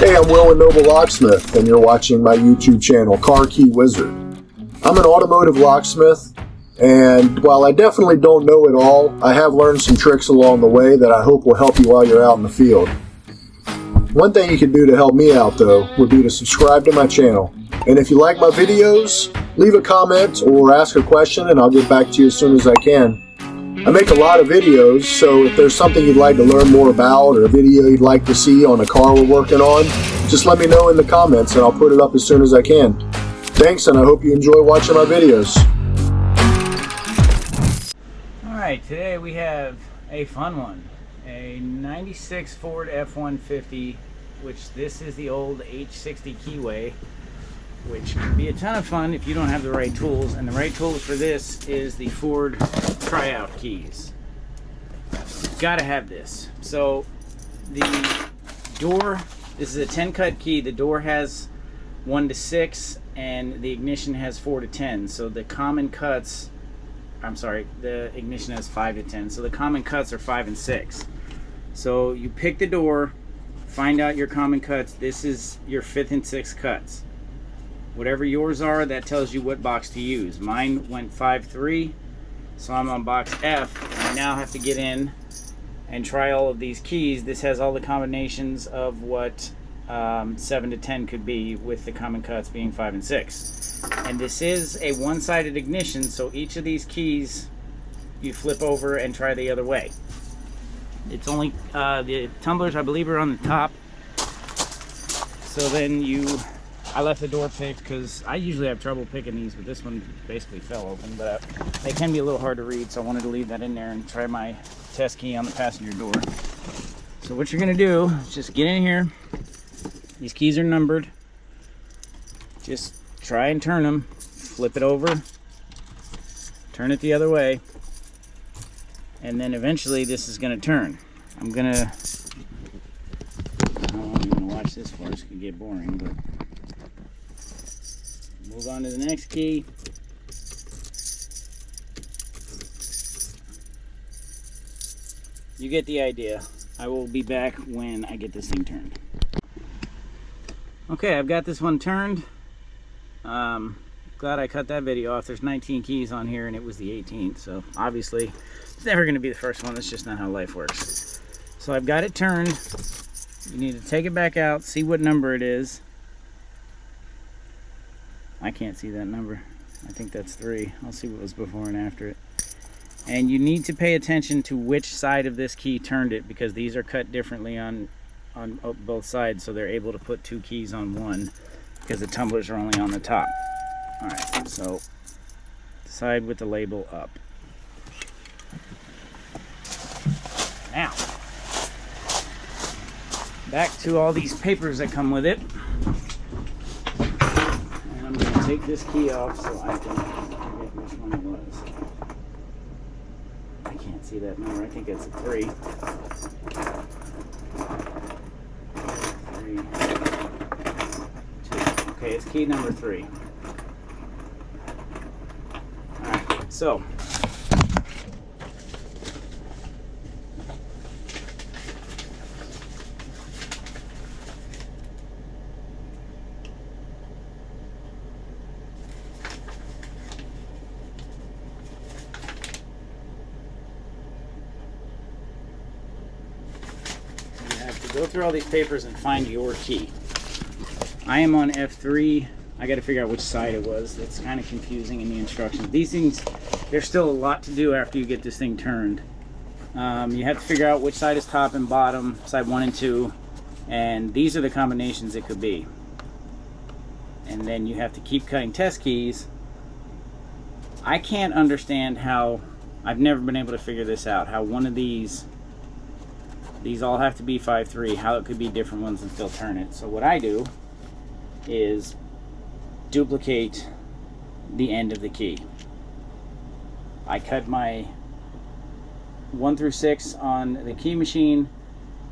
Hey, I'm Will and Noble Locksmith, and you're watching my YouTube channel, Car Key Wizard. I'm an automotive locksmith, and while I definitely don't know it all, I have learned some tricks along the way that I hope will help you while you're out in the field. One thing you can do to help me out, though, would be to subscribe to my channel. And if you like my videos, leave a comment or ask a question, and I'll get back to you as soon as I can. I make a lot of videos, so if there's something you'd like to learn more about or a video you'd like to see on a car we're working on, just let me know in the comments and I'll put it up as soon as I can. Thanks, and I hope you enjoy watching my videos. Alright, today we have a fun one. A 96 Ford F150, which this is the old H60 keyway, which can be a ton of fun if you don't have the right tools. And the right tools for this is the Ford tryout keys. Gotta have this. So the door, this is a 10 cut key. The door has 1 to 6 and the ignition has 4 to 10. So the common cuts, I'm sorry, the ignition has 5 to 10. So the common cuts are 5 and 6. So you pick the door, find out your common cuts. This is your 5th and 6th cuts. Whatever yours are, that tells you what box to use. Mine went 5-3, so I'm on box F. And I now have to get in and try all of these keys. This has all the combinations of what 7 to 10 could be, with the common cuts being 5 and 6. And this is a one-sided ignition, so each of these keys you flip over and try the other way. It's only, the tumblers I believe are on the top. So then I left the door picked because I usually have trouble picking these, but this one basically fell open. But they can be a little hard to read, so I wanted to leave that in there and try my test key on the passenger door. So what you're going to do is just get in here. These keys are numbered. Just try and turn them. Flip it over. Turn it the other way. And then eventually this is going to turn. I'm going to... I don't know if you want to watch this for us. It could get boring, but... Move on to the next key. You get the idea. I will be back when I get this thing turned. Okay, I've got this one turned. Glad I cut that video off. There's 19 keys on here and it was the 18th, so obviously it's never going to be the first one. That's just not how life works. So I've got it turned. You need to take it back out, see what number it is. I can't see that number. I think that's 3. I'll see what was before and after it. And you need to pay attention to which side of this key turned it, because these are cut differently on both sides, so they're able to put 2 keys on one because the tumblers are only on the top. Alright, so side with the label up. Now, back to all these papers that come with it. I'm going to take this key off so I can forget which one it was. I can't see that number. I think it's a 3. 3, 2. Okay, it's key number 3. Alright, so go through all these papers and find your key. I am on F3. I got to figure out which side it was. It's kind of confusing in the instructions. These things, there's still a lot to do after you get this thing turned. You have to figure out which side is top and bottom, side 1 and 2, and these are the combinations it could be. And then you have to keep cutting test keys. I can't understand how, I've never been able to figure this out, how one of these all have to be 5-3, how it could be different ones and still turn it. So what I do is duplicate the end of the key. I cut my 1 through 6 on the key machine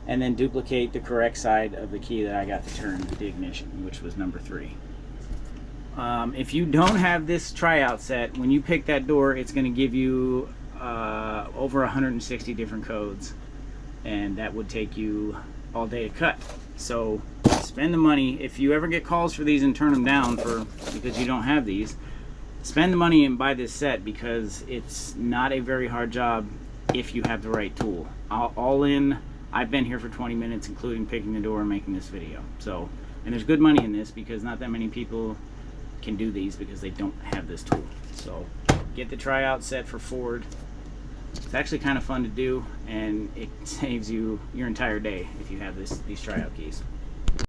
and then duplicate the correct side of the key that I got to turn the ignition, which was number 3. If you don't have this tryout set, when you pick that door, it's going to give you over 160 different codes, and that would take you all day to cut. So spend the money. If you ever get calls for these and turn them down because you don't have these, spend the money and buy this set, because it's not a very hard job if you have the right tool. All in, I've been here for 20 minutes, including picking the door and making this video. So, and there's good money in this, because not that many people can do these because they don't have this tool. So get the tryout set for Ford. It's actually kind of fun to do, and it saves you your entire day if you have these tryout keys.